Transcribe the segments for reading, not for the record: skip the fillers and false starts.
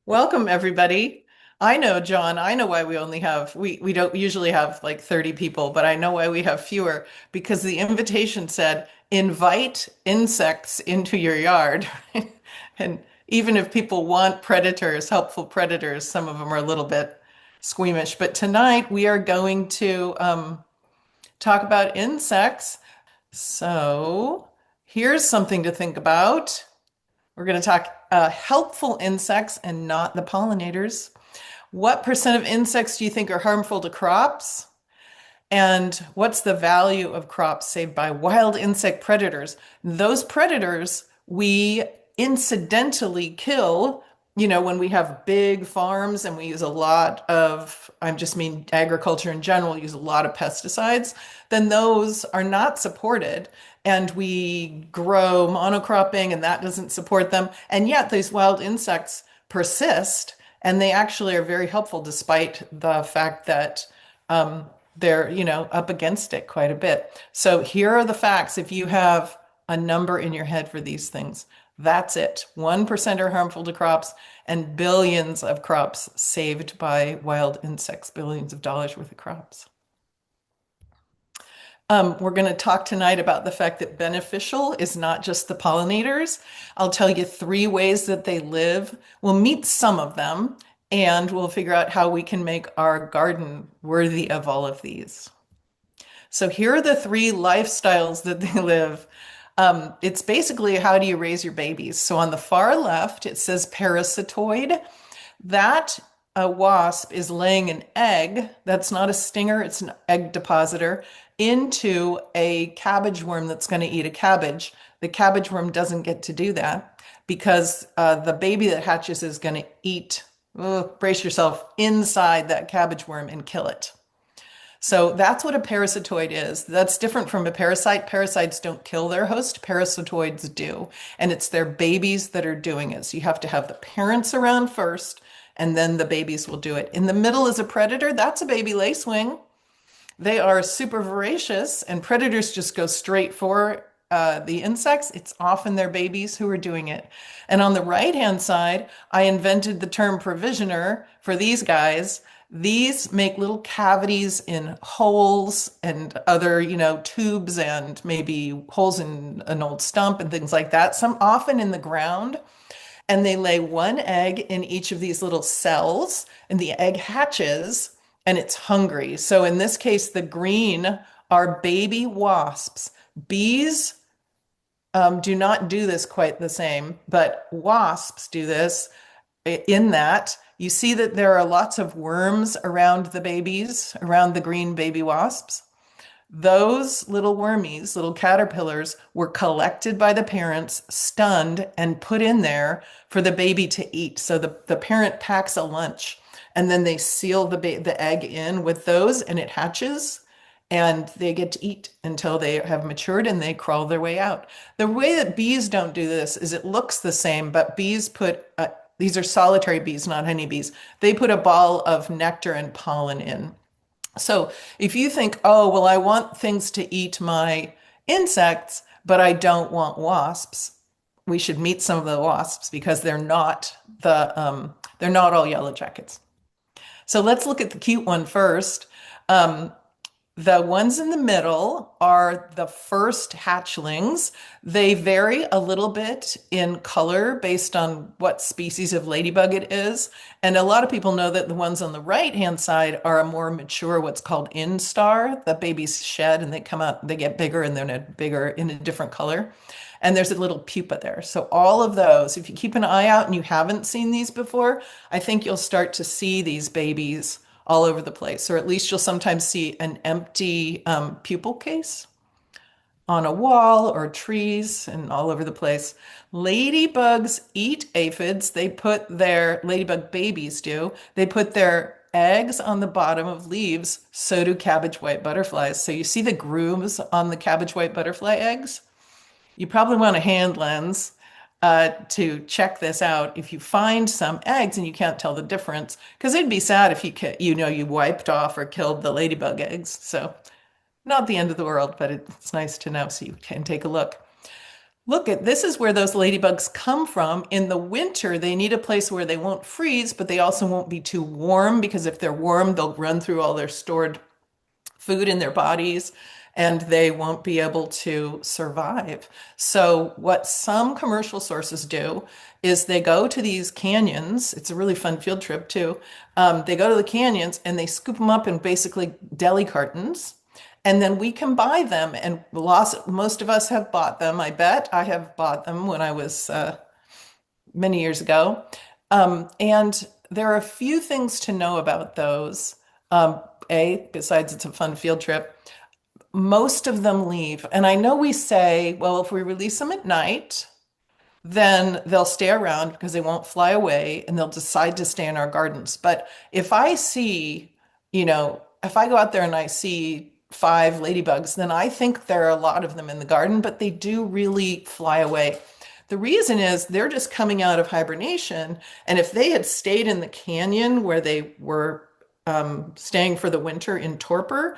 Welcome, everybody. I know, John, I know why we don't usually have like 30 people, but I know why we have fewer because the invitation said invite insects into your yard. And even if people want predators, helpful predators, some of them are a little bit squeamish. But tonight we are going to talk about insects. So here's something to think about. We're going to talk helpful insects and not the pollinators. What percent of insects do you think are harmful to crops? And what's the value of crops saved by wild insect predators? Those predators we incidentally kill, when we have big farms and we use a lot of, I just mean agriculture in general, use a lot of pesticides, then those are not supported. And we grow monocropping and that doesn't support them. And yet these wild insects persist and they actually are very helpful despite the fact that they're, up against it quite a bit. So here are the facts. If you have a number in your head for these things, that's it. 1% are harmful to crops and billions of crops saved by wild insects, billions of dollars worth of crops. We're going to talk tonight about the fact that beneficial is not just the pollinators. I'll tell you three ways that they live. We'll meet some of them and we'll figure out how we can make our garden worthy of all of these. So here are the three lifestyles that they live. It's basically how do you raise your babies? So on the far left, it says parasitoid. That a wasp is laying an egg, that's not a stinger, it's an egg depositor, into a cabbage worm that's going to eat a cabbage. The cabbage worm doesn't get to do that because the baby that hatches is going to eat, brace yourself, inside that cabbage worm and kill it. So that's what a parasitoid is. That's different from a parasite. Parasites don't kill their host, parasitoids do. And it's their babies that are doing it. So you have to have the parents around first, and then the babies will do it. In the middle is a predator. That's a baby lacewing. They are super voracious, and predators just go straight for the insects. It's often their babies who are doing it. And on the right-hand side, I invented the term provisioner for these guys. These make little cavities in holes and other, tubes and maybe holes in an old stump and things like that, some often in the ground. And they lay one egg in each of these little cells, and the egg hatches and it's hungry. So in this case, the green are baby wasps. Bees do not do this quite the same, but wasps do this in that you see that there are lots of worms around the babies, around the green baby wasps. Those little wormies, little caterpillars, were collected by the parents, stunned, and put in there for the baby to eat. So the parent packs a lunch and then they seal the egg in with those and it hatches and they get to eat until they have matured and they crawl their way out. The way that bees don't do this is it looks the same, but bees put, these are solitary bees, not honeybees. They put a ball of nectar and pollen in. So if you think, oh, well, I want things to eat my insects, but I don't want wasps, we should meet some of the wasps because they're not all yellow jackets. So let's look at the cute one first. The ones in the middle are the first hatchlings. They vary a little bit in color based on what species of ladybug it is. And a lot of people know that the ones on the right-hand side are a more mature, what's called instar. The babies shed and they come out, they get bigger and they're in a different color. And there's a little pupa there. So all of those, if you keep an eye out and you haven't seen these before, I think you'll start to see these babies all over the place, or at least you'll sometimes see an empty pupal case on a wall or trees and all over the place. Ladybugs eat aphids. Ladybug babies do. They put their eggs on the bottom of leaves. So do cabbage white butterflies. So you see the grooves on the cabbage white butterfly eggs? You probably want a hand lens to check this out if you find some eggs and you can't tell the difference, because it'd be sad if you wiped off or killed the ladybug eggs. So not the end of the world, but it's nice to know so you can take a look. Look at this is where those ladybugs come from. In the winter, they need a place where they won't freeze, but they also won't be too warm because if they're warm, they'll run through all their stored food in their bodies and they won't be able to survive. So, what some commercial sources do is they go to these canyons. It's a really fun field trip, too. They go to the canyons and they scoop them up in basically deli cartons. And then we can buy them. And most of us have bought them. I bet I have bought them when I was many years ago. And there are a few things to know about those. Besides it's a fun field trip, most of them leave. And I know we say, well, if we release them at night, then they'll stay around because they won't fly away and they'll decide to stay in our gardens. But if I see, if I go out there and I see five ladybugs, then I think there are a lot of them in the garden, but they do really fly away. The reason is they're just coming out of hibernation. And if they had stayed in the canyon where they were staying for the winter in torpor,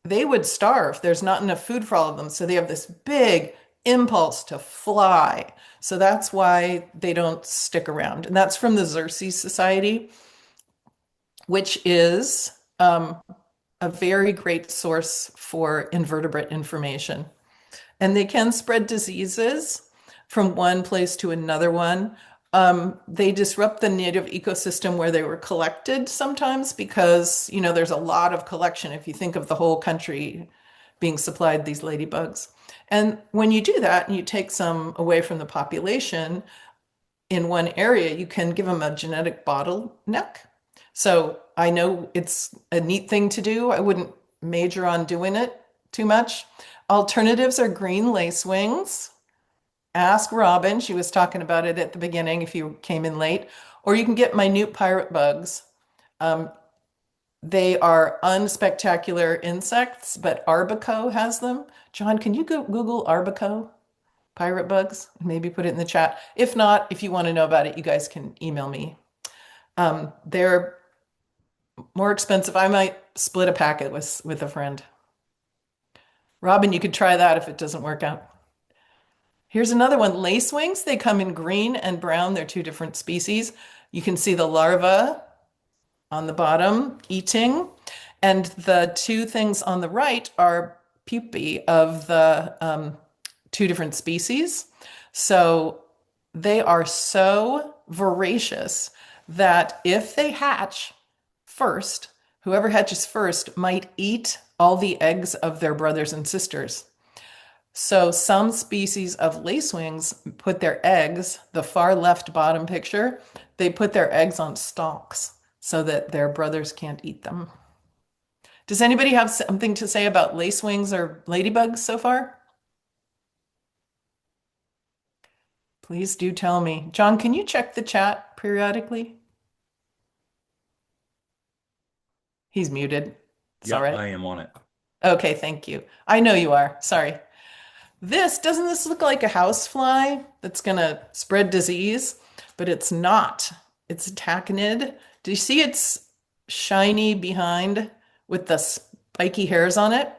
they would starve. There's not enough food for all of them. So they have this big impulse to fly. So that's why they don't stick around. And that's from the Xerces Society, which is a very great source for invertebrate information. And they can spread diseases from one place to another one. They disrupt the native ecosystem where they were collected sometimes because, there's a lot of collection if you think of the whole country being supplied these ladybugs. And when you do that and you take some away from the population in one area, you can give them a genetic bottleneck. So I know it's a neat thing to do. I wouldn't major on doing it too much. Alternatives are green lacewings. Ask Robin. She was talking about it at the beginning if you came in late. Or you can get minute pirate bugs. They are unspectacular insects, but Arbico has them. John, can you Google Arbico pirate bugs? Maybe put it in the chat. If not, if you want to know about it, you guys can email me. They're more expensive. I might split a packet with a friend. Robin, you could try that if it doesn't work out. Here's another one, lacewings. They come in green and brown. They're two different species. You can see the larva on the bottom eating. And the two things on the right are pupae of the two different species. So they are so voracious that if they hatch first, whoever hatches first might eat all the eggs of their brothers and sisters. So some species of lacewings put their eggs, the far left bottom picture, they put their eggs on stalks so that their brothers can't eat them. Does anybody have something to say about lacewings or ladybugs so far? Please do tell me. John, can you check the chat periodically? He's muted. It's all Yep, right. I am on it. Okay, thank you. I know you are. Sorry. Doesn't this look like a housefly that's gonna spread disease? But it's not. It's a tachinid. Do you see its shiny behind with the spiky hairs on it?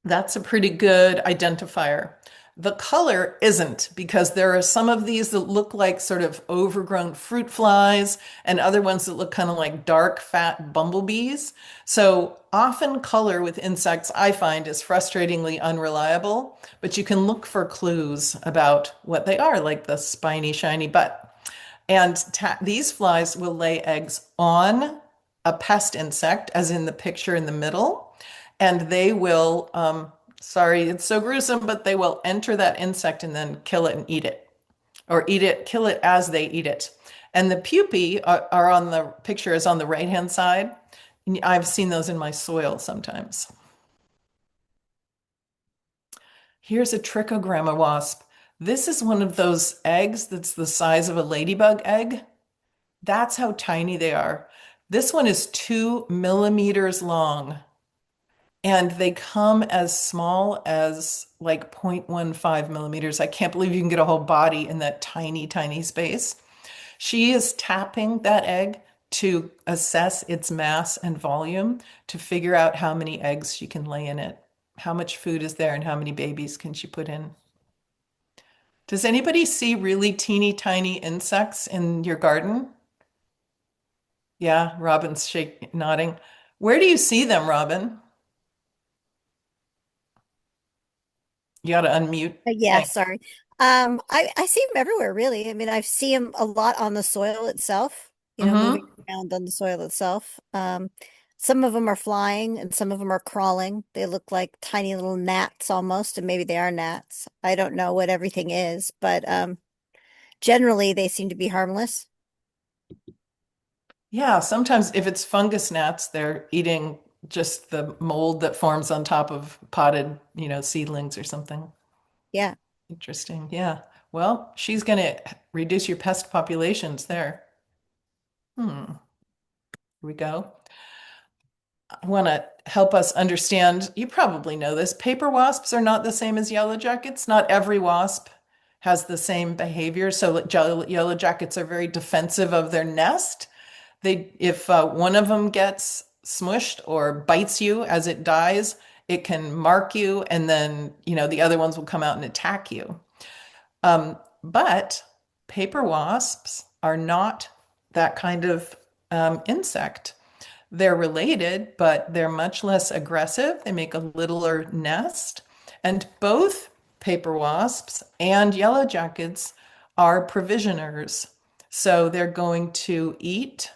That's a pretty good identifier. The color isn't because there are some of these that look like sort of overgrown fruit flies and other ones that look kind of like dark, fat bumblebees. So often color with insects I find is frustratingly unreliable, but you can look for clues about what they are, like the spiny, shiny butt. And these flies will lay eggs on a pest insect, as in the picture in the middle, and they will, sorry, it's so gruesome, but they will enter that insect and then kill it and eat it, or kill it as they eat it. And the pupae are on the picture is on the right-hand side. I've seen those in my soil sometimes. Here's a trichogramma wasp. This is one of those eggs that's the size of a ladybug egg. That's how tiny they are. This one is 2 millimeters long, and they come as small as like 0.15 millimeters. I can't believe you can get a whole body in that tiny, tiny space. She is tapping that egg to assess its mass and volume to figure out how many eggs she can lay in it, how much food is there, and how many babies can she put in. Does anybody see really teeny tiny insects in your garden? Yeah, Robin's nodding. Where do you see them, Robin? You got to unmute. Yeah, Thanks. sorry. I see them everywhere, really. I mean, I see them a lot on the soil itself, moving Mm-hmm. around on the soil itself. Some of them are flying and some of them are crawling. They look like tiny little gnats almost, and maybe they are gnats. I don't know what everything is, but generally they seem to be harmless. Yeah, sometimes if it's fungus gnats, they're eating just the mold that forms on top of potted, seedlings or something. Yeah. Interesting. Yeah. Well, she's going to reduce your pest populations there. Here we go. I want to help us understand. You probably know this. Paper wasps are not the same as yellow jackets. Not every wasp has the same behavior. So like, yellow jackets are very defensive of their nest. If one of them gets smushed or bites you as it dies, it can mark you, and then the other ones will come out and attack you. But paper wasps are not that kind of insect. They're related, but they're much less aggressive. They make a littler nest. And both paper wasps and yellow jackets are provisioners. So they're going to eat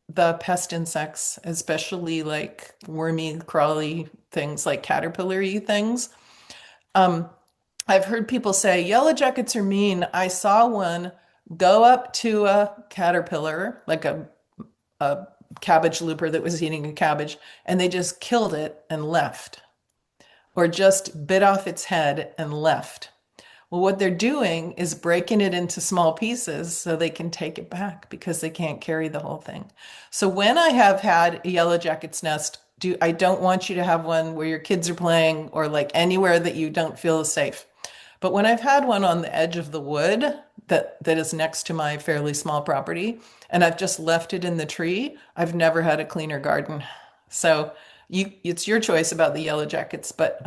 the pest insects, especially like wormy, crawly things like caterpillar-y things. Um, I've heard people say yellow jackets are mean. I saw one go up to a caterpillar, like a cabbage looper that was eating a cabbage, and they just killed it and left, or just bit off its head and left. Well, what they're doing is breaking it into small pieces so they can take it back because they can't carry the whole thing. So when I have had a yellow jacket's nest, I don't want you to have one where your kids are playing or like anywhere that you don't feel safe. But when I've had one on the edge of the wood that is next to my fairly small property, and I've just left it in the tree, I've never had a cleaner garden. So it's your choice about the yellow jackets, but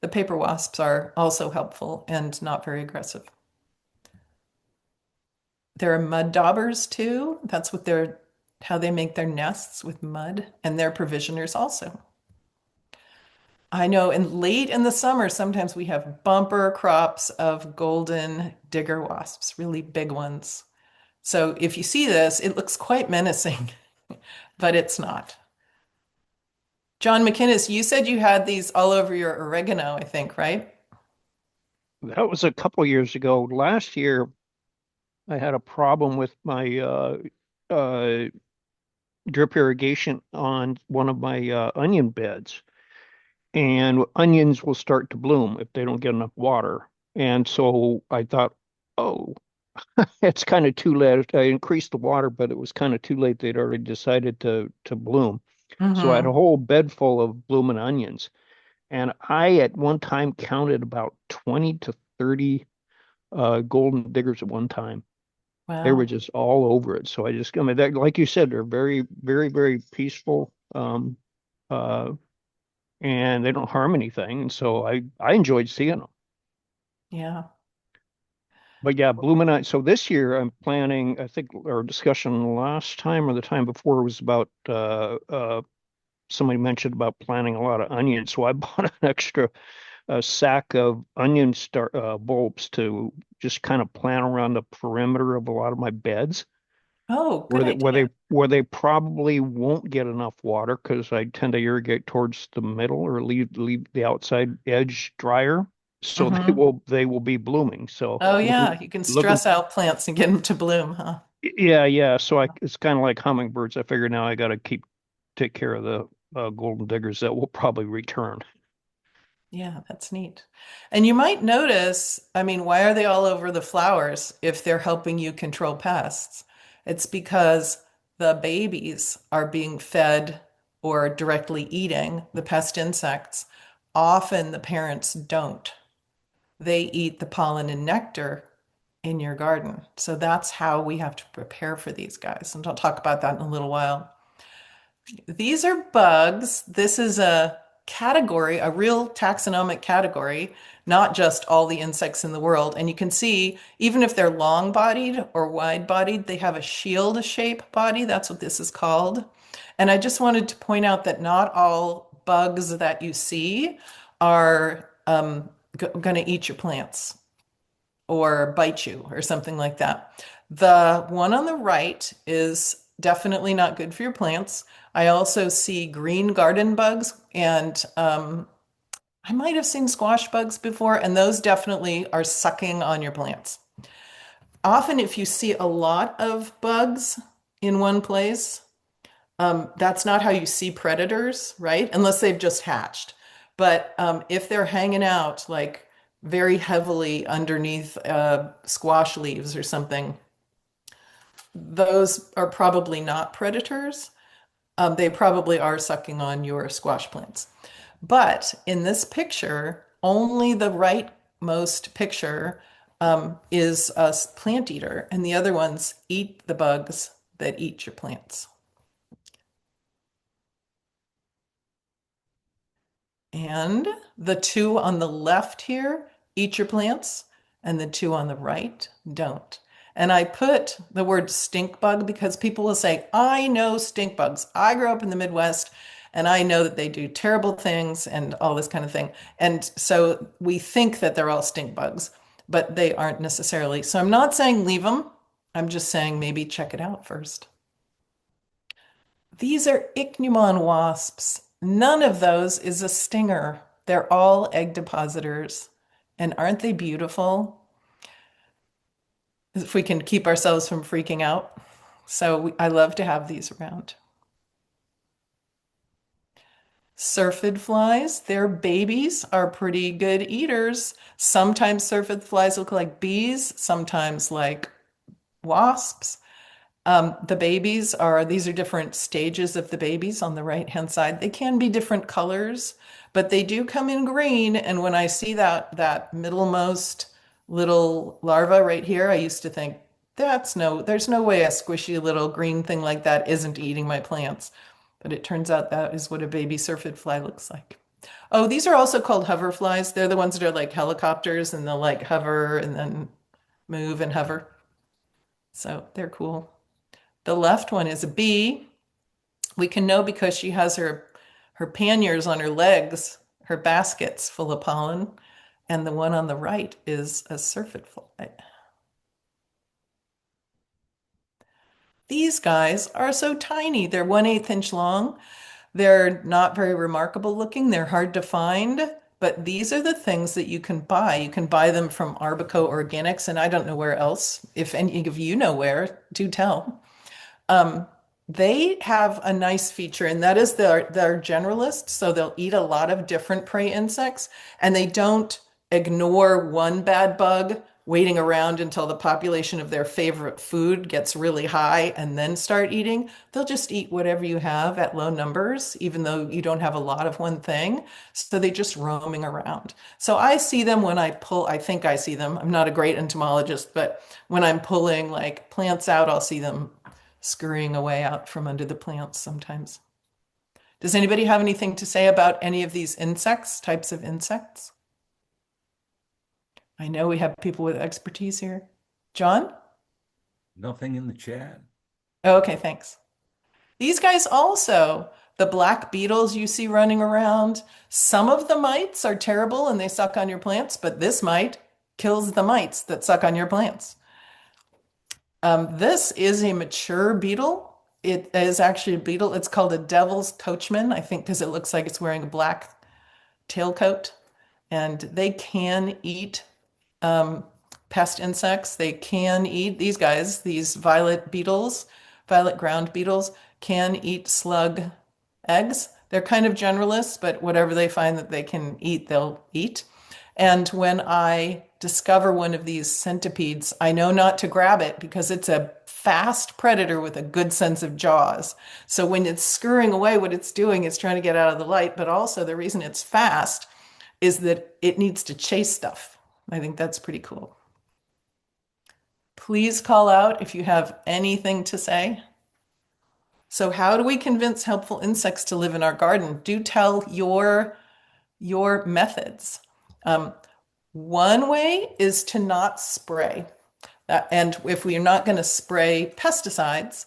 the paper wasps are also helpful and not very aggressive. There are mud daubers too. That's what they're how they make their nests with mud, and they're provisioners also. I know in late in the summer, sometimes we have bumper crops of golden digger wasps, really big ones. So if you see this, it looks quite menacing, but it's not. John McInnes, you said you had these all over your oregano, I think, right? That was a couple years ago. Last year, I had a problem with my uh, drip irrigation on one of my onion beds, and onions will start to bloom if they don't get enough water. And so I thought, oh, it's kind of too late. I increased the water, but it was kind of too late. They'd already decided to bloom. So I had a Mm-hmm. whole bed full of blooming onions, and I at one time counted about 20 to 30 golden diggers at one time. They were Wow. just all over it. So I mean, that, like you said, they're very, very, very peaceful, uh, and they don't harm anything. And so I enjoyed seeing them. Yeah. But yeah, Blue. So this year I'm planning, I think our discussion last time or the time before was about, somebody mentioned about planting a lot of onions. So I bought an extra sack of bulbs to just kind of plant around the perimeter of a lot of my beds. Oh, good where they where idea. they where they probably won't get enough water because I tend to irrigate towards the middle or leave the outside edge drier, so Mm-hmm. they will be blooming. So Oh, yeah. You can looking stress out plants and get them to bloom, huh? yeah. So it's kind of like hummingbirds. I figure now I got to take care of the golden diggers that will probably return. Yeah, that's neat. And you might notice, I mean, why are they all over the flowers if they're helping you control pests? It's because the babies are being fed or directly eating the pest insects. Often the parents don't. They eat the pollen and nectar in your garden. So that's how we have to prepare for these guys. And I'll talk about that in a little while. These are bugs. This is a category, a real taxonomic category not just all the insects in the world. And you can see, even if they're long-bodied or wide-bodied, they have a shield shape body. That's what this is called. And I just wanted to point out that not all bugs that you see are going to eat your plants or bite you or something like that. The one on the right is definitely not good for your plants. I also see green garden bugs, and I might have seen squash bugs before, and those definitely are sucking on your plants. Often, if you see a lot of bugs in one place, that's not how you see predators, right? Unless they've just hatched. But if they're hanging out like very heavily underneath squash leaves or something, those are probably not predators. They probably are sucking on your squash plants. But in this picture, only the rightmost picture is a plant eater, and the other ones eat the bugs that eat your plants. And the two on the left here eat your plants, and the two on the right don't. And I put the word stink bug because people will say, I know stink bugs. I grew up in the Midwest and I know that they do terrible things and all this kind of thing. And so we think that they're all stink bugs, but they aren't necessarily. So I'm not saying leave them. I'm just saying maybe check it out first. These are ichneumon wasps. None of those is a stinger. They're all egg depositors. And aren't they beautiful? If we can keep ourselves from freaking out. I love to have these around. Syrphid flies, their babies are pretty good eaters. Sometimes syrphid flies look like bees, sometimes like wasps. The babies are, these are different stages of the babies on the right-hand side. They can be different colors, but they do come in green. And when I see that middlemost little larva right here, I used to think, there's no way a squishy little green thing like that isn't eating my plants. But it turns out that is what a baby syrphid fly looks like. Oh, these are also called hover flies. They're the ones that are like helicopters and they'll like hover and then move and hover. So they're cool. The left one is a bee. We can know because she has her panniers on her legs, her baskets full of pollen. And the one on the right is a syrphid fly. These guys are so tiny. They're 1/8 inch long. They're not very remarkable looking. They're hard to find, but these are the things that you can buy. You can buy them from Arbico Organics, and I don't know where else. If any of you know where, do tell. Um, they have a nice feature, and that is they're generalists, so they'll eat a lot of different prey insects, and they don't ignore one bad bug, waiting around until the population of their favorite food gets really high and then start eating. They'll just eat whatever you have at low numbers, even though you don't have a lot of one thing. So they just roaming around. So I see them when I pull, I think I see them. I'm not a great entomologist, but when I'm pulling like plants out, I'll see them scurrying away out from under the plants sometimes. Does anybody have anything to say about any of these insects, types of insects? I know we have people with expertise here. John? Nothing in the chat. Oh, okay, thanks. These guys also, the black beetles you see running around, some of the mites are terrible and they suck on your plants, but this mite kills the mites that suck on your plants. This is a mature beetle. It is actually a beetle. It's called a devil's coachman, I think, because it looks like it's wearing a black tailcoat. And they can eat pest insects. They can eat these guys, these violet beetles, violet ground beetles, can eat slug eggs. They're kind of generalists, but whatever they find that they can eat, they'll eat. And when I discover one of these centipedes, I know not to grab it because it's a fast predator with a good sense of jaws. So when it's scurrying away, what it's doing is trying to get out of the light, but also the reason it's fast is that it needs to chase stuff. I think that's pretty cool. Please call out if you have anything to say. So how do we convince helpful insects to live in our garden? Do tell your methods. One way is to not spray. And if we are not going to spray pesticides,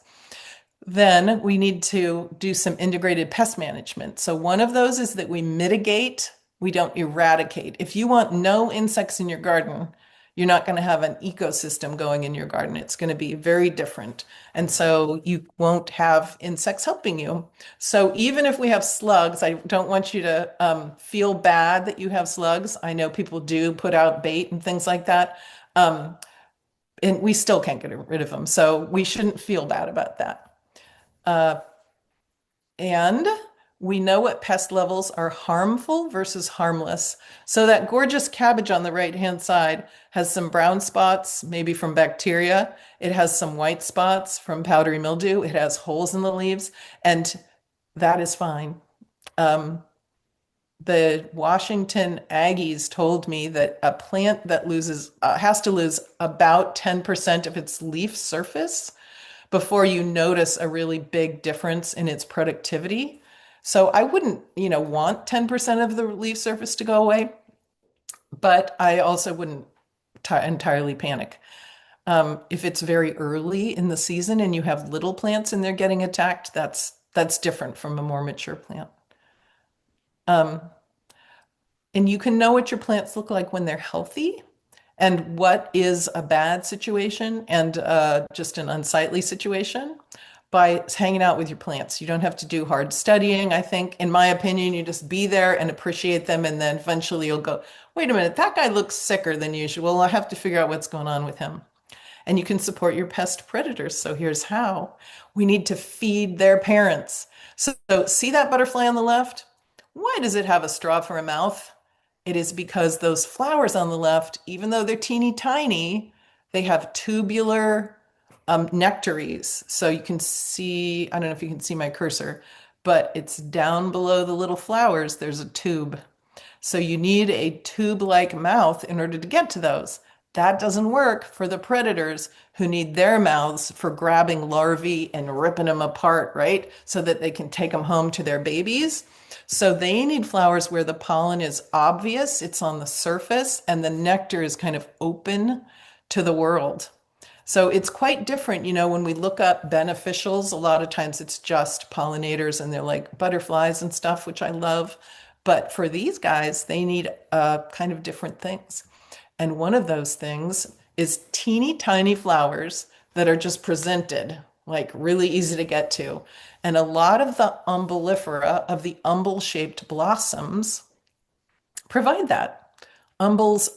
then we need to do some integrated pest management. So one of those is that we mitigate, we don't eradicate. If you want no insects in your garden, you're not going to have an ecosystem going in your garden. It's going to be very different. And so you won't have insects helping you. So even if we have slugs, I don't want you to feel bad that you have slugs. I know people do put out bait and things like that. Um, and we still can't get rid of them. So we shouldn't feel bad about that. Uh, and we know what pest levels are harmful versus harmless. So that gorgeous cabbage on the right-hand side has some brown spots, maybe from bacteria. It has some white spots from powdery mildew. It has holes in the leaves, and that is fine. The Washington Aggies told me that a plant that loses has to lose about 10% of its leaf surface before you notice a really big difference in its productivity. So I wouldn't, want 10% of the leaf surface to go away, but I also wouldn't entirely panic. If it's very early in the season and you have little plants and they're getting attacked, that's different from a more mature plant. Um, and you can know what your plants look like when they're healthy and what is a bad situation and just an unsightly situation by hanging out with your plants. You don't have to do hard studying, I think. In my opinion, you just be there and appreciate them, and then eventually you'll go, wait a minute, that guy looks sicker than usual. I have to figure out what's going on with him. And you can support your pest predators. So here's how. We need to feed their parents. So see that butterfly on the left? Why does it have a straw for a mouth? It is because those flowers on the left, even though they're teeny tiny, they have tubular nectaries. So you can see, I don't know if you can see my cursor, but it's down below the little flowers, there's a tube. So you need a tube-like mouth in order to get to those. That doesn't work for the predators who need their mouths for grabbing larvae and ripping them apart, right? So that they can take them home to their babies. So they need flowers where the pollen is obvious, it's on the surface, and the nectar is kind of open to the world. So it's quite different, when we look up beneficials, a lot of times it's just pollinators and they're like butterflies and stuff, which I love. But for these guys, they need kind of different things. And one of those things is teeny tiny flowers that are just presented, like really easy to get to. And a lot of the umbellifera of the umbel-shaped blossoms provide that. Umbels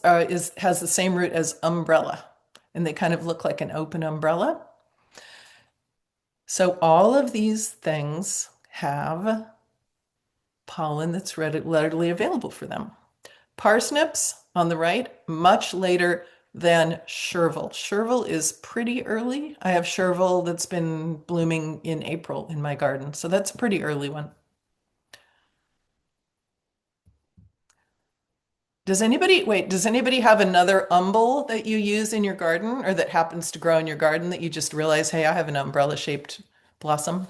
has the same root as umbrella, and they kind of look like an open umbrella. So all of these things have pollen that's readily available for them. Parsnips on the right, much later than chervil. Chervil is pretty early. I have chervil that's been blooming in April in my garden, so that's a pretty early one. Does anybody have another umbel that you use in your garden or that happens to grow in your garden that you just realize, hey, I have an umbrella shaped blossom?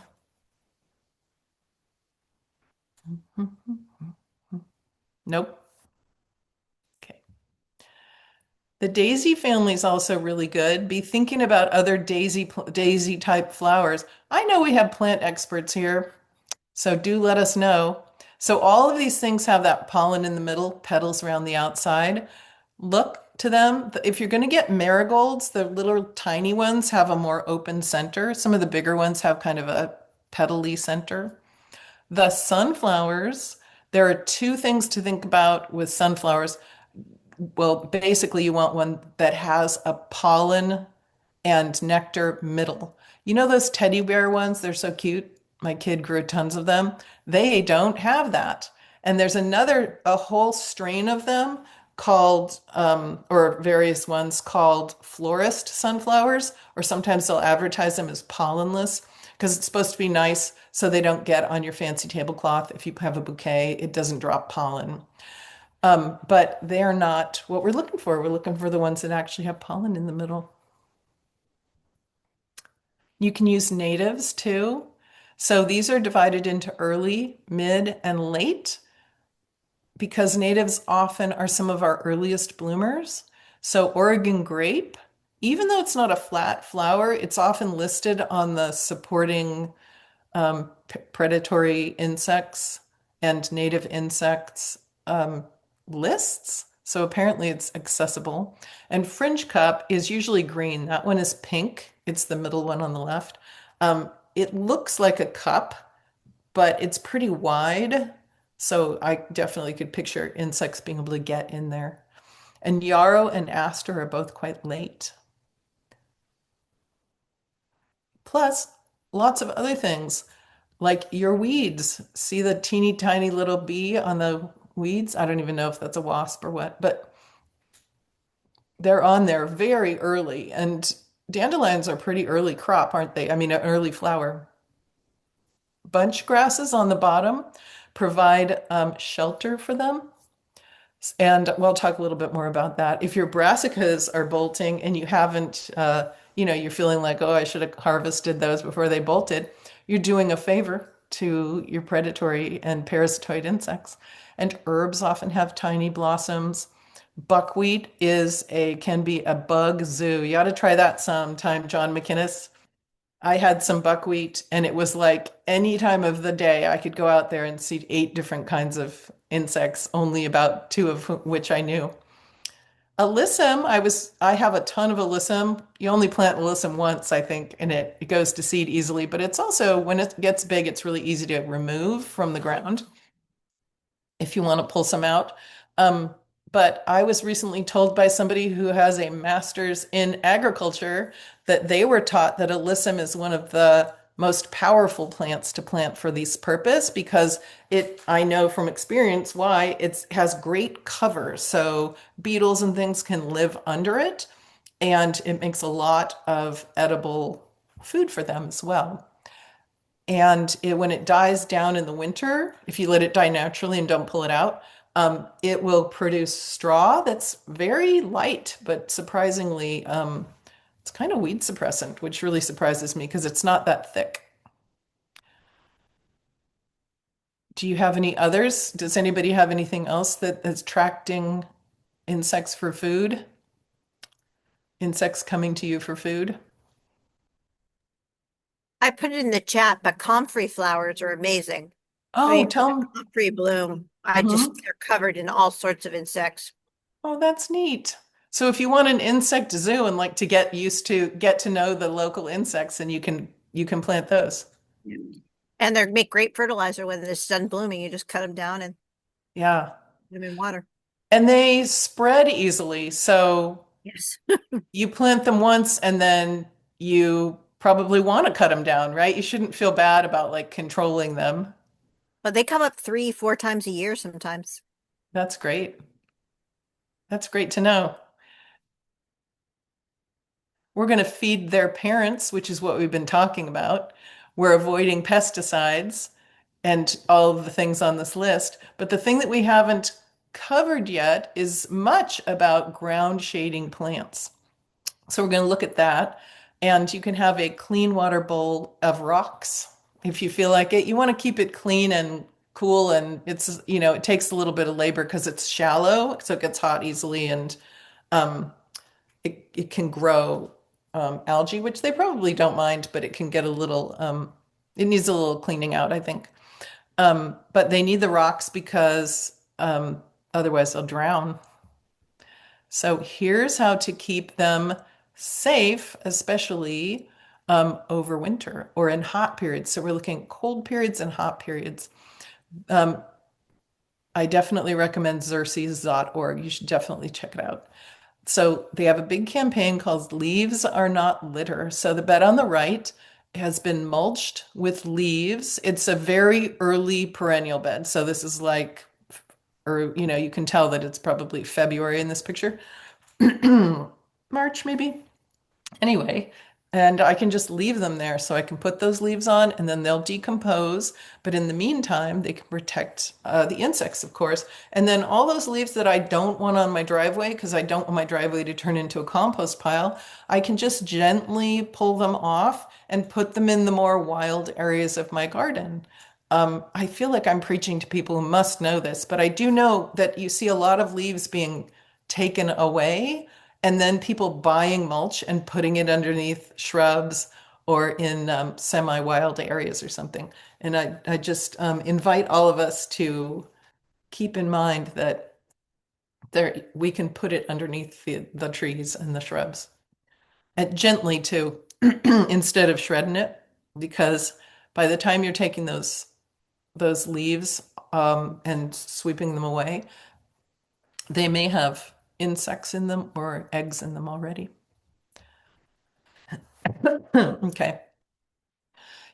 Nope. Okay. The daisy family is also really good. Be thinking about other daisy type flowers. I know we have plant experts here, so do let us know. So all of these things have that pollen in the middle, petals around the outside. Look to them. If you're going to get marigolds, the little tiny ones have a more open center. Some of the bigger ones have kind of a petally center. The sunflowers, there are two things to think about with sunflowers. Well, basically, you want one that has a pollen and nectar middle. You know those teddy bear ones? They're so cute. My kid grew tons of them. They don't have that. And there's a whole strain of them called, or various ones called florist sunflowers, or sometimes they'll advertise them as pollenless because it's supposed to be nice so they don't get on your fancy tablecloth. If you have a bouquet, it doesn't drop pollen. But they're not what we're looking for. We're looking for the ones that actually have pollen in the middle. You can use natives too. So these are divided into early, mid, and late because natives often are some of our earliest bloomers. So Oregon grape, even though it's not a flat flower, it's often listed on the supporting predatory insects and native insects um, lists. So apparently it's accessible. And fringe cup is usually green. That one is pink. It's the middle one on the left. It looks like a cup, but it's pretty wide. So I definitely could picture insects being able to get in there. And yarrow and aster are both quite late. Plus, lots of other things like your weeds. See the teeny tiny little bee on the weeds? I don't even know if that's a wasp or what, but they're on there very early. And dandelions are pretty early crop, aren't they? I mean, an early flower. Bunch grasses on the bottom provide shelter for them. And we'll talk a little bit more about that. If your brassicas are bolting and you haven't, you're feeling like, oh, I should have harvested those before they bolted, you're doing a favor to your predatory and parasitoid insects. And herbs often have tiny blossoms. Buckwheat can be a bug zoo. You ought to try that sometime, John McInnes. I had some buckwheat, and it was like any time of the day I could go out there and see 8 different kinds of insects, only about two of which I knew. Alyssum, I have a ton of alyssum. You only plant alyssum once, I think, and it goes to seed easily, but it's also when it gets big, it's really easy to remove from the ground if you want to pull some out. Um, but I was recently told by somebody who has a master's in agriculture that they were taught that alyssum is one of the most powerful plants to plant for this purpose because I know from experience why it has great cover. So beetles and things can live under it, and it makes a lot of edible food for them as well. And when it dies down in the winter, if you let it die naturally and don't pull it out, it will produce straw that's very light, but surprisingly, it's kind of weed suppressant, which really surprises me because it's not that thick. Do you have any others? Does anybody have anything else that is attracting insects for food? Insects coming to you for food? I put it in the chat, but comfrey flowers are amazing. I Oh, mean, when tell the them. comfrey bloom, Mhm. they're covered in all sorts of insects. Oh, that's neat. So if you want an insect zoo and like to get to know the local insects, and you can plant those. Yeah. And they make great fertilizer when it's done blooming. You just cut them down and Yeah. put them in water. And they spread easily. So Yes. you plant them once and then you probably want to cut them down, right? You shouldn't feel bad about like controlling them. But they come up 3, 4 times a year sometimes. That's great. That's great to know. We're going to feed their parents, which is what we've been talking about. We're avoiding pesticides and all of the things on this list. But the thing that we haven't covered yet is much about ground shading plants. So we're going to look at that. And you can have a clean water bowl of rocks if you feel like it. You want to keep it clean and cool. And it takes a little bit of labor because it's shallow, so it gets hot easily. And um, it can grow algae, which they probably don't mind, but it can get it needs a little cleaning out, I think. But they need the rocks because otherwise they'll drown. So here's how to keep them safe, especially over winter or in hot periods. So we're looking at cold periods and hot periods. Um, I definitely recommend xerces.org. You should definitely check it out. So they have a big campaign called Leaves Are Not Litter. So the bed on the right has been mulched with leaves. It's a very early perennial bed. So this is like, or you can tell that it's probably February in this picture. March maybe. Anyway, and I can just leave them there so I can put those leaves on and then they'll decompose. But in the meantime, they can protect the insects, of course. And then all those leaves that I don't want on my driveway, because I don't want my driveway to turn into a compost pile, I can just gently pull them off and put them in the more wild areas of my garden. I feel like I'm preaching to people who must know this, but I do know that you see a lot of leaves being taken away and then people buying mulch and putting it underneath shrubs or in semi-wild areas or something. And I just invite all of us to keep in mind that we can put it underneath the trees and the shrubs. And gently too, instead of shredding it, because by the time you're taking those leaves and sweeping them away, they may have insects in them or eggs in them already. Okay.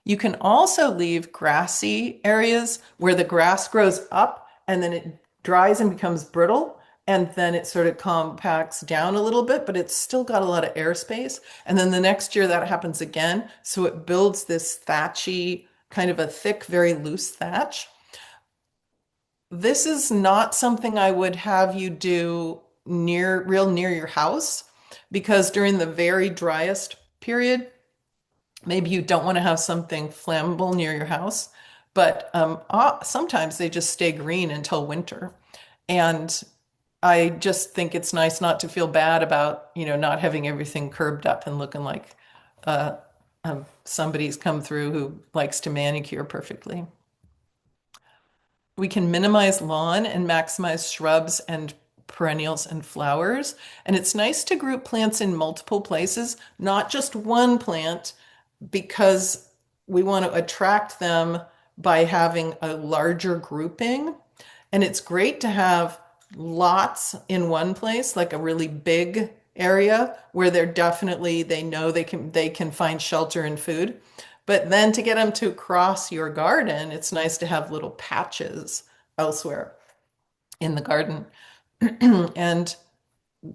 You can also leave grassy areas where the grass grows up and then it dries and becomes brittle. And then it sort of compacts down a little bit, but it's still got a lot of airspace. And then the next year that happens again. So it builds this thatchy, kind of a thick, very loose thatch. This is not something I would have you do real near your house because during the very driest period, maybe you don't want to have something flammable near your house. But sometimes they just stay green until winter. And I just think it's nice not to feel bad about, not having everything curbed up and looking like uh, somebody's come through who likes to manicure perfectly. We can minimize lawn and maximize shrubs and perennials and flowers. And it's nice to group plants in multiple places, not just one plant, because we want to attract them by having a larger grouping. And it's great to have lots in one place, like a really big area where they know they can find shelter and food. But then to get them to cross your garden, it's nice to have little patches elsewhere in the garden. And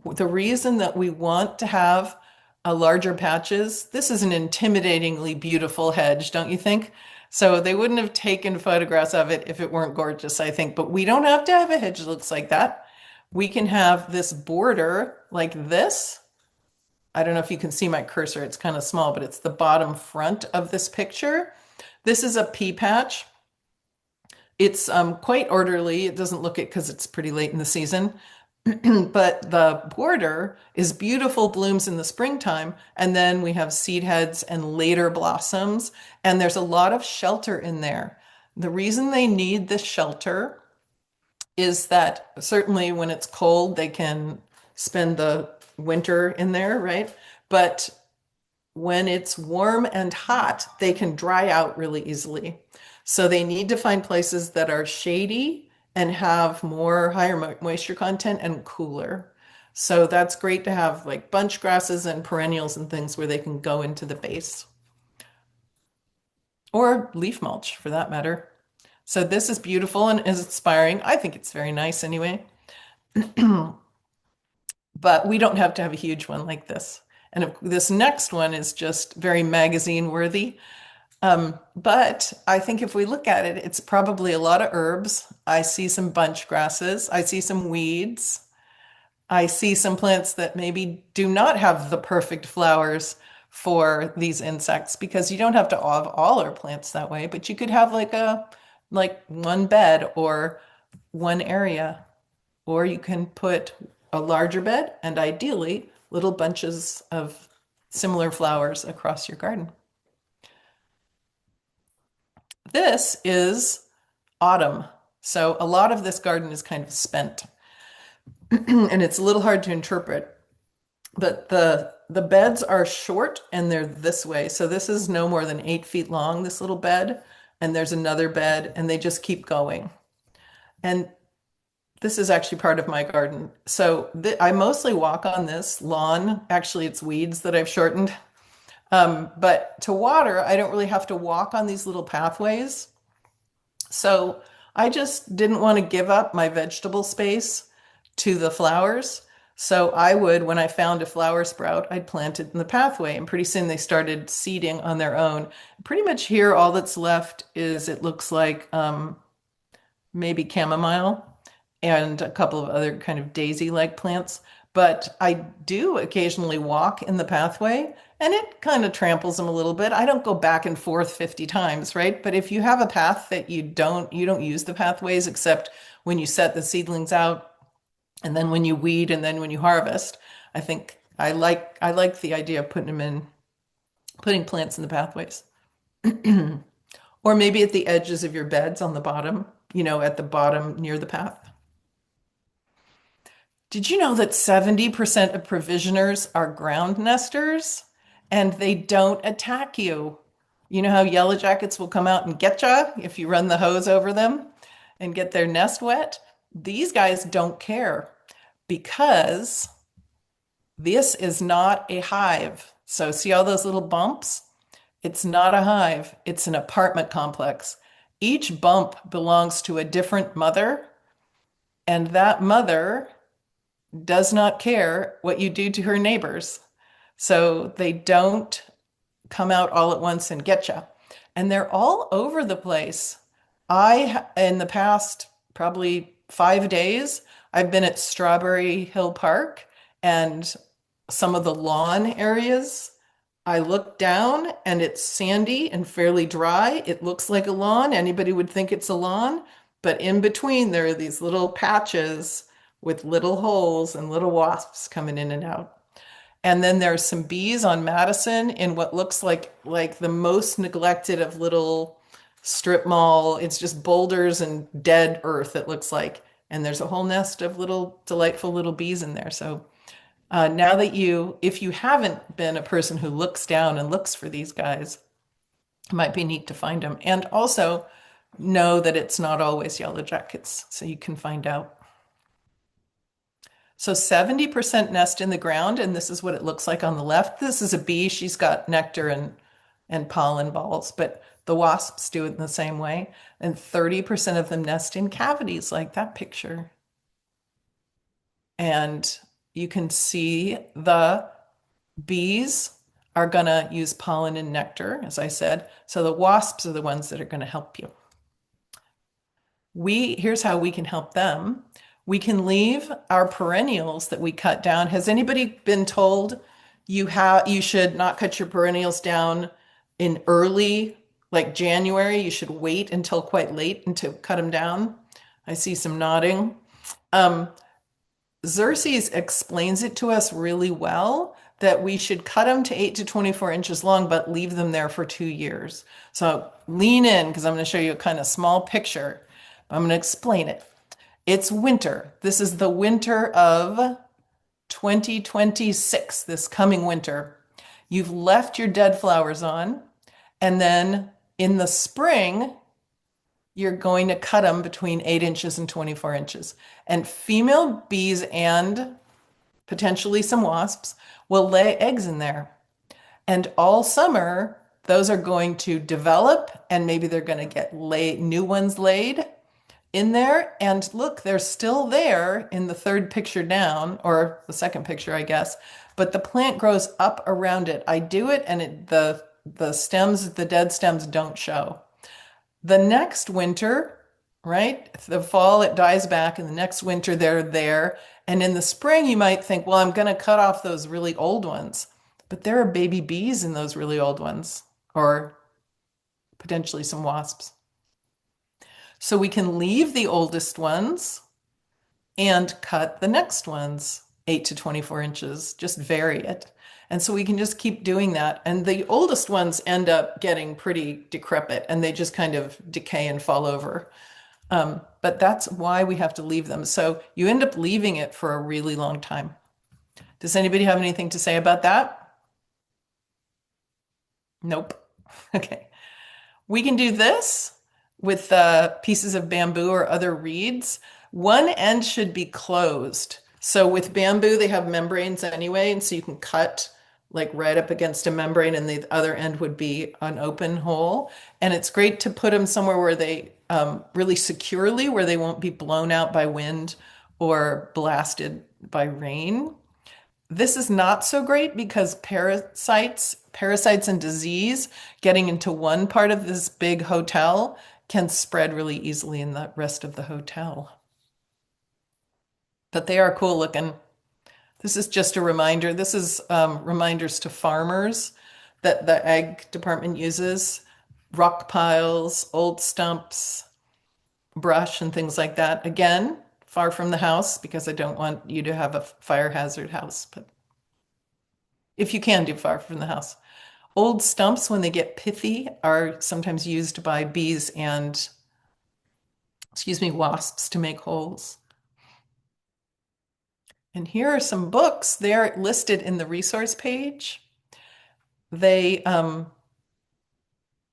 the reason that we want to have a larger patches, this is an intimidatingly beautiful hedge, don't you think? So they wouldn't have taken photographs of it if it weren't gorgeous, I think. But we don't have to have a hedge that looks like that. We can have this border like this. I don't know if you can see my cursor. It's kind of small, but it's the bottom front of this picture. This is a pea patch. It's quite orderly. It doesn't look it because it's pretty late in the season. But the border is beautiful blooms in the springtime. And then we have seed heads and later blossoms. And there's a lot of shelter in there. The reason they need this shelter is that certainly when it's cold, they can spend the winter in there, right? But when it's warm and hot, they can dry out really easily. So they need to find places that are shady and have more higher moisture content and cooler. So that's great to have like bunch grasses and perennials and things where they can go into the base or leaf mulch for that matter. So this is beautiful and is inspiring. I think it's very nice anyway. But we don't have to have a huge one like this. And this next one is just very magazine worthy. But I think if we look at it, it's probably a lot of herbs. I see some bunch grasses. I see some weeds. I see some plants that maybe do not have the perfect flowers for these insects because you don't have to have all our plants that way, but you could have like one bed or one area, or you can put a larger bed and ideally little bunches of similar flowers across your garden. This is autumn. So a lot of this garden is kind of spent and it's a little hard to interpret. But the beds are short and they're this way. So this is no more than 8 feet long, this little bed. And there's another bed and they just keep going. And this is actually part of my garden. So I mostly walk on this lawn. Actually, it's weeds that I've shortened. But to water, I don't really have to walk on these little pathways. So I just didn't want to give up my vegetable space to the flowers. So I would, when I found a flower sprout, I'd plant it in the pathway. And pretty soon they started seeding on their own. Pretty much here, all that's left is it looks like maybe chamomile and a couple of other kind of daisy-like plants. But I do occasionally walk in the pathway and it kind of tramples them a little bit. I don't go back and forth 50 times, right? But if you have a path that you don't use the pathways except when you set the seedlings out and then when you weed and then when you harvest, I think I like the idea of putting plants in the pathways. Or maybe at the edges of your beds on the bottom, at the bottom near the path. Did you know that 70% of provisioners are ground nesters and they don't attack you? You know how yellow jackets will come out and get you if you run the hose over them and get their nest wet? These guys don't care because this is not a hive. So, see all those little bumps? It's not a hive, it's an apartment complex. Each bump belongs to a different mother, and that mother does not care what you do to her neighbors. So they don't come out all at once and get you. And they're all over the place. In the past probably 5 days, I've been at Strawberry Hill Park and some of the lawn areas. I look down and it's sandy and fairly dry. It looks like a lawn. Anybody would think it's a lawn. But in between, there are these little patches with little holes and little wasps coming in and out. And then there's some bees on Madison in what looks like the most neglected of little strip mall. It's just boulders and dead earth, it looks like. And there's a whole nest of little delightful little bees in there. So now if you haven't been a person who looks down and looks for these guys, it might be neat to find them. And also know that it's not always yellow jackets, so you can find out. So 70% nest in the ground, and this is what it looks like on the left. This is a bee. She's got nectar and pollen balls, but the wasps do it in the same way. And 30% of them nest in cavities, like that picture. And you can see the bees are going to use pollen and nectar, as I said. So the wasps are the ones that are going to help you. Here's how we can help them. We can leave our perennials that we cut down. Has anybody been told you should not cut your perennials down in early, like January? You should wait until quite late and to cut them down. I see some nodding. Xerxes explains it to us really well that we should cut them to 8 to 24 inches long, but leave them there for 2 years. So lean in because I'm going to show you a kind of small picture. I'm going to explain it. It's winter. This is the winter of 2026, this coming winter. You've left your dead flowers on, and then in the spring, you're going to cut them between 8 inches and 24 inches. And female bees and potentially some wasps will lay eggs in there. And all summer, those are going to develop, and maybe they're going to get new ones laid in there. And look, they're still there in the third picture down, or the second picture, I guess. But the plant grows up around it. I do it, and the stems, the dead stems, don't show. The next winter, right? The fall, it dies back, and the next winter, they're there. And in the spring, you might think, well, I'm going to cut off those really old ones. But there are baby bees in those really old ones, or potentially some wasps. So we can leave the oldest ones and cut the next ones 8 to 24 inches, just vary it. And so we can just keep doing that. And the oldest ones end up getting pretty decrepit and they just kind of decay and fall over. But that's why we have to leave them. So you end up leaving it for a really long time. Does anybody have anything to say about that? Nope. Okay. We can do this with pieces of bamboo or other reeds. One end should be closed. So with bamboo, they have membranes anyway, and so you can cut like right up against a membrane, and the other end would be an open hole. And it's great to put them somewhere where they really securely, where they won't be blown out by wind or blasted by rain. This is not so great because parasites and disease getting into one part of this big hotel can spread really easily in the rest of the hotel. But they are cool looking. This is just a reminder. This is reminders to farmers that the ag department uses. Rock piles, old stumps, brush, and things like that. Again, far from the house because I don't want you to have a fire hazard house, but if you can do far from the house. Old stumps, when they get pithy, are sometimes used by bees and, excuse me, wasps to make holes. And here are some books. They're listed in the resource page. They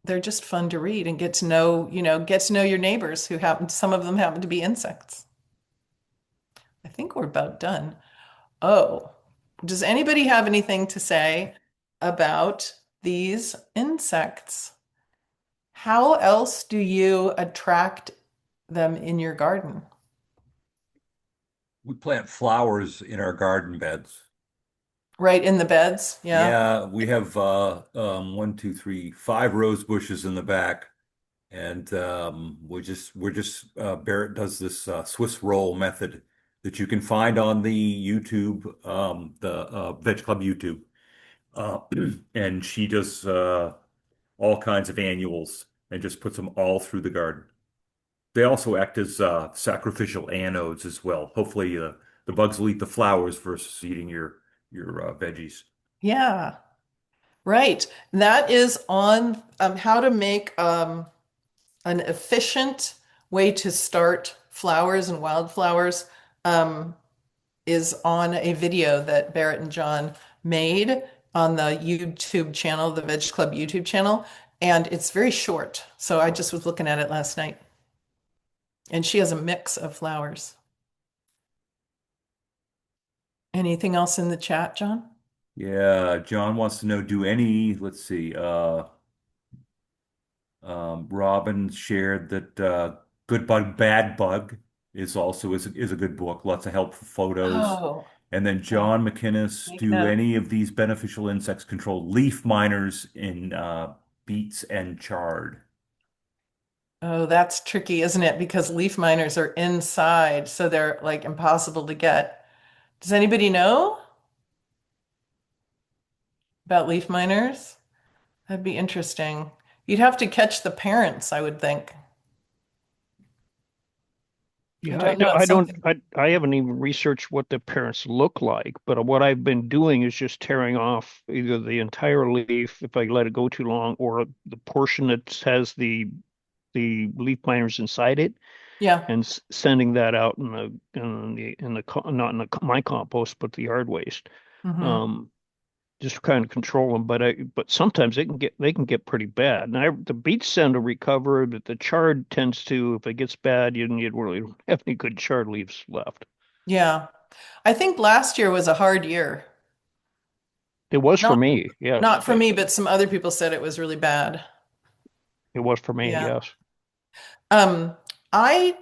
they're just fun to read and get to know, get to know your neighbors who happen, some of them happen to be insects. I think we're about done. Oh, does anybody have anything to say about these insects? How else do you attract them in your garden? We plant flowers in our garden beds. Right in the beds? Yeah. Yeah, we have one, two, three, five rose bushes in the back, and Barrett does this Swiss roll method that you can find on the YouTube, the Veg Club YouTube, uh, and she does all kinds of annuals and just puts them all through the garden. They also act as sacrificial anodes as well. Hopefully, the bugs will eat the flowers versus eating your veggies. Yeah. Right. That is on how to make an efficient way to start flowers and wildflowers um, is on a video that Barrett and John made on the YouTube channel, the Veg Club YouTube channel. And it's very short. So I just was looking at it last night. And she has a mix of flowers. Anything else in the chat, John? Yeah, John wants to know, let's see, Robin shared that Good Bug, Bad Bug is a good book. Lots of helpful photos. Oh, And then okay. John McInnes, Make do note. any of these beneficial insects control leaf miners in beets and chard? Oh, that's tricky, isn't it? Because leaf miners are inside, so they're like impossible to get. Does anybody know about leaf miners? That'd be interesting. You'd have to catch the parents, I would think. I Yeah, don't know. It's something. I haven't even researched what the parents look like, but what I've been doing is just tearing off either the entire leaf if I let it go too long, or the portion that has the leaf miners inside it, Yeah. and sending that out not in my compost, but the yard waste. Hmm. Um, just kind of control them, but sometimes they can get pretty bad. And the beets tend to recover, but the chard tends to, if it gets bad, you really don't have any good chard leaves left. Yeah. I think last year was a hard year. It was for Not me, yes. not for me, but some other people said it was really bad. It was for me, Yeah. yes. Um, I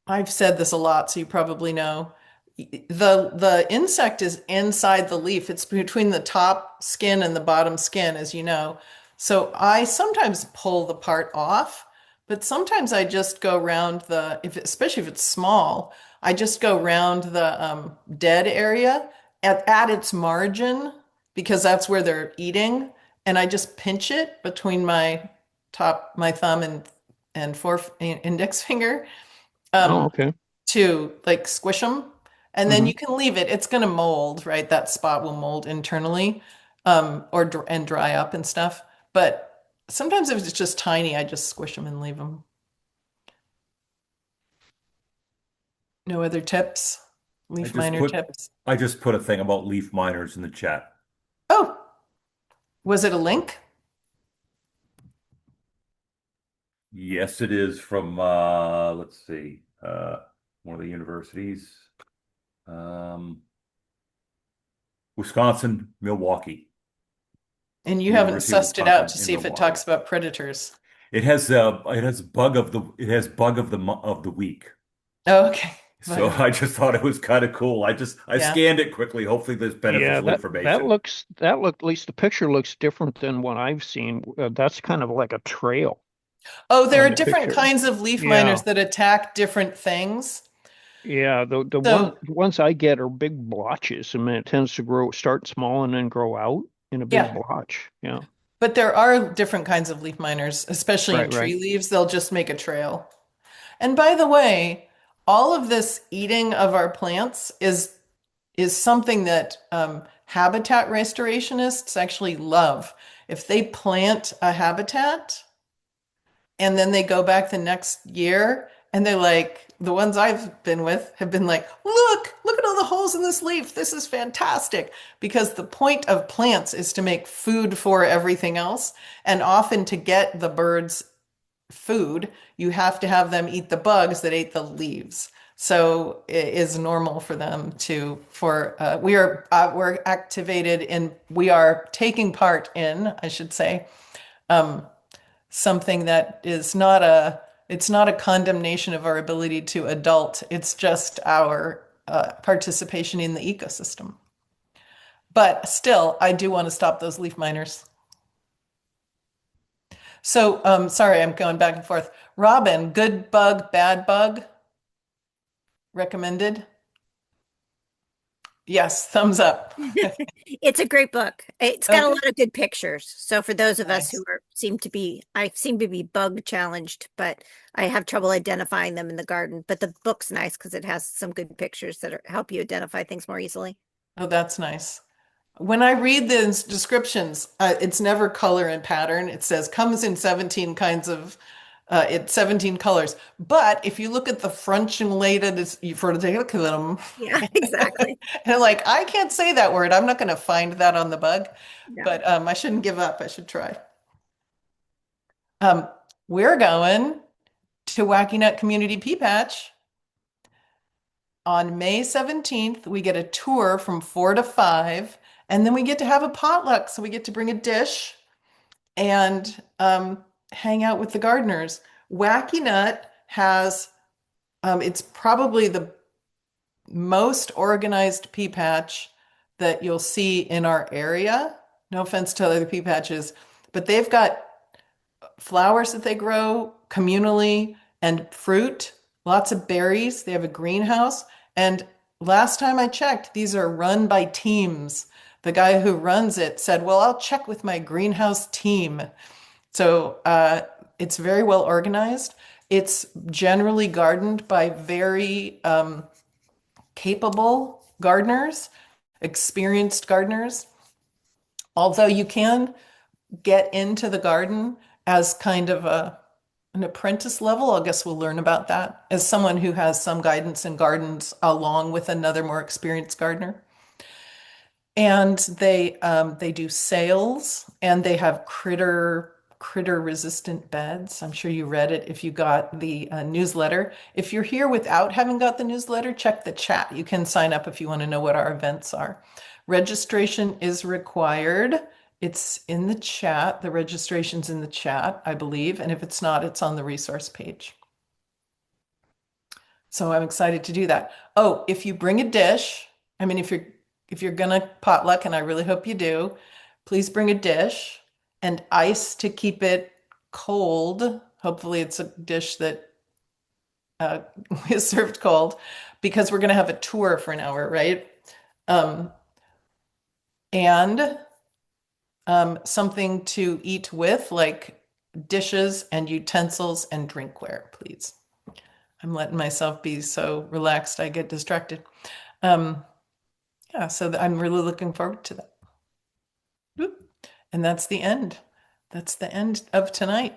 I've said this a lot, so you probably know. The insect is inside the leaf. It's between the top skin and the bottom skin, as you know. So I sometimes pull the part off, but sometimes I just go around especially if it's small, I just go around the dead area at its margin because that's where they're eating, and I just pinch it between my thumb and index finger Oh, um, okay. to like squish them. And then Hmm. you can leave it. It's going to mold, right? That spot will mold internally, and dry up and stuff. But sometimes if it's just tiny, I just squish them and leave them. No other tips? I Leaf just miner put tips? I just put a thing about leaf miners in the chat. Oh, was it a link? Yes, it is from let's see, one of the universities, um, Wisconsin, Milwaukee, And you haven't University of sussed it out Wisconsin to in see if it talks Milwaukee. about predators. It has bug of the week. Oh, okay. So Fine. I just thought it was kind of cool. I Yeah. scanned it quickly. Hopefully, there's Yeah, beneficial that information. at least the picture looks different than what I've seen. That's kind of like a trail Oh, there on are the different picture. kinds of leaf miners Yeah. that attack different things. Yeah, the So, ones I get are big blotches. I mean, it tends to start small and then grow out in a big yeah, blotch. Yeah. but there are different kinds of leaf miners, especially in Right, right. tree leaves. They'll just make a trail. And by the way, all of this eating of our plants is something that habitat restorationists actually love. If they plant a habitat and then they go back the next year and they're like, the ones I've been with have been like, look at all the holes in this leaf. This is fantastic. Because the point of plants is to make food for everything else. And often to get the birds food, you have to have them eat the bugs that ate the leaves. So it is normal for them to, we're activated in, we are taking part in, I should say, something that is not it's not a condemnation of our ability to adult. It's just our participation in the ecosystem. But still, I do want to stop those leaf miners. So, sorry, I'm going back and forth. Robin, good bug, bad bug, recommended? Yes, thumbs up. It's a great book. It's got a Okay, lot of good pictures. So for those of us who nice. are I seem to be bug challenged, but I have trouble identifying them in the garden. But the book's nice because it has some good pictures that help you identify things more easily. Oh, that's nice. When I read the descriptions, it's never color and pattern. It says comes in 17 kinds of, it's 17 colors. But if you look at the frunculated, it's them, Yeah, exactly. and like, I can't say that word. I'm not going to find that on the bug, No. but I shouldn't give up. I should try. Um, we're going to Wacky Nut Community Pea Patch on May 17th. We get a tour from 4 to 5, and then we get to have a potluck. So we get to bring a dish and hang out with the gardeners. Wacky Nut has, it's probably the most organized pea patch that you'll see in our area. No offense to other pea patches, but they've got flowers that they grow communally and fruit, lots of berries. They have a greenhouse. And last time I checked, these are run by teams. The guy who runs it said, well, I'll check with my greenhouse team. So it's very well organized. It's generally gardened by very capable gardeners, experienced gardeners. Although you can get into the garden as kind of an apprentice level. I guess we'll learn about that as someone who has some guidance in gardens along with another more experienced gardener. And they do sales and they have critter resistant beds. I'm sure you read it if you got the newsletter. If you're here without having got the newsletter, check the chat. You can sign up if you want to know what our events are. Registration is required. It's in the chat. The registration's in the chat, I believe. And if it's not, it's on the resource page. So I'm excited to do that. Oh, if you bring a dish, I mean, if you're gonna potluck, and I really hope you do, please bring a dish and ice to keep it cold. Hopefully, it's a dish that uh, is served cold because we're gonna have a tour for an hour, right? Um, and something to eat with, like dishes and utensils and drinkware, please. I'm letting myself be so relaxed, I get distracted. Um, yeah, so I'm really looking forward to that. And that's the end. That's the end of tonight.